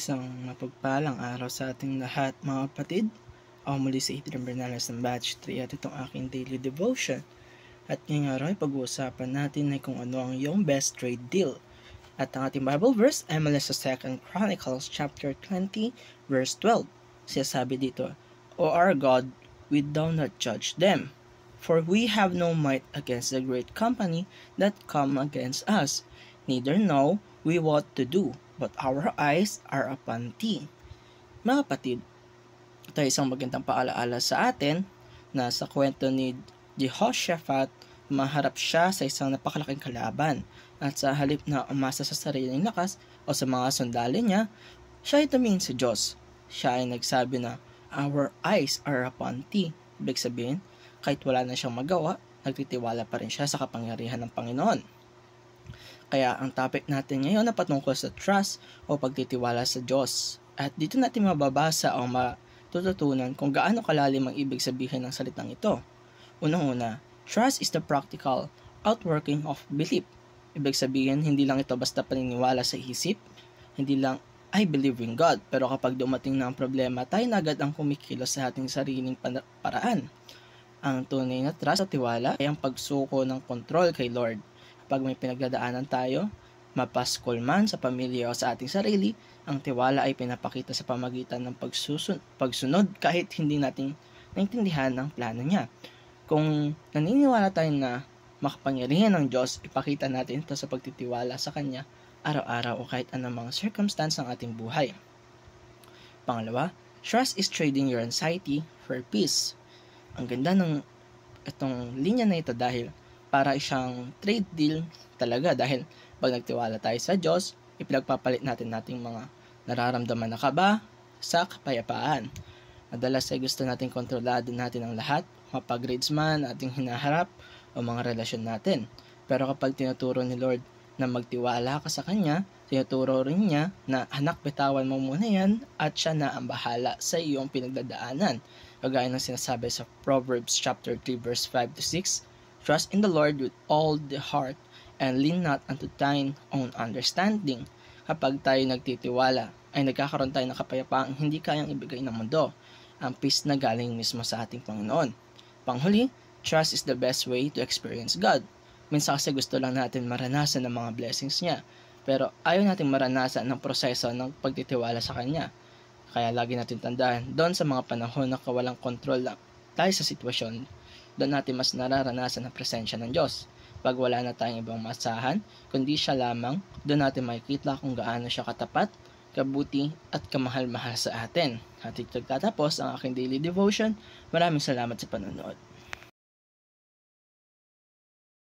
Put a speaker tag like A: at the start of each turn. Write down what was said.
A: Isang mapagpalang araw sa ating lahat mga kapatid. Ako muli si Adrian Bernales ng Batch 3 at itong aking daily devotion. At ngayong araw ay pag-uusapan natin ay kung ano ang iyong best trade deal. At ang ating Bible verse ay mula sa 2 Chronicles chapter 20 verse 12. Siya sabi dito, O our God, we do not judge them, for we have no might against the great company that come against us, neither know we what to do, but our eyes are upon thee. Mga kapatid, ito ay isang magandang paalaala sa atin na sa kwento ni Jehoshaphat, maharap siya sa isang napakalaking kalaban at sa halip na umasa sa sariling lakas o sa mga sundalo niya, siya ay tumingin sa Diyos. Siya ay nagsabi na, Our eyes are upon thee. Ibig sabihin, kahit wala na siyang magawa, nagtitiwala pa rin siya sa kapangyarihan ng Panginoon. Kaya ang topic natin ngayon na patungkol sa trust o pagtitiwala sa Diyos. At dito natin mababasa o matututunan kung gaano kalalim ang ibig sabihin ng salitang ito. Unang-una, trust is the practical outworking of belief. Ibig sabihin, hindi lang ito basta paniniwala sa isip, hindi lang I believe in God. Pero kapag dumating na ang problema, tayo na agad ang kumikilos sa ating sariling paraan. Ang tunay na trust o tiwala ay ang pagsuko ng kontrol kay Lord. Kapag may pinagdadaanan tayo, mapaskol man sa pamilya o sa ating sarili, ang tiwala ay pinapakita sa pamagitan ng pagsunod kahit hindi natin naintindihan ang plano niya. Kung naniniwala tayo na makapangyarihan ng Diyos, ipakita natin ito sa pagtitiwala sa Kanya araw-araw o kahit anumang circumstance ng ating buhay. Pangalawa, trust is trading your anxiety for peace. Ang ganda ng itong linya na ito dahil para siyang trade deal talaga dahil pag nagtiwala tayo sa Diyos, ipinagpapalit natin nating mga nararamdaman na kaba sa kapayapaan. Madalas ay gusto natin kontrolado natin ang lahat, mapag-grades man ating hinaharap o mga relasyon natin. Pero kapag tinuturo ni Lord na magtiwala ka sa Kanya, tinuturo rin niya na anak, bitawan mo muna yan at siya na ang bahala sa iyong pinagdadaanan. Kagaya ng sinasabi sa Proverbs chapter 3 verse 5 to 6, Trust in the Lord with all the heart and lean not unto thine own understanding. Kapag tayo nagtitiwala, ay nagkakaroon tayo ng kapayapaang hindi kayang ibigay ng mundo, ang peace na galing mismo sa ating Panginoon. Panghuli, trust is the best way to experience God. Minsan kasi gusto lang natin maranasan ng mga blessings niya, pero ayaw natin maranasan ng proseso ng pagtitiwala sa Kanya. Kaya lagi natin tandaan, doon sa mga panahon na kawalang kontrol lang tayo sa sitwasyon, doon natin mas nararanasan ang presensya ng Diyos. Pag wala na tayong ibang masahan, kundi siya lamang, doon natin makikita kung gaano siya katapat, kabuti at kamahal-mahal sa atin. At ito tatapos ang aking daily devotion. Maraming salamat sa panonood.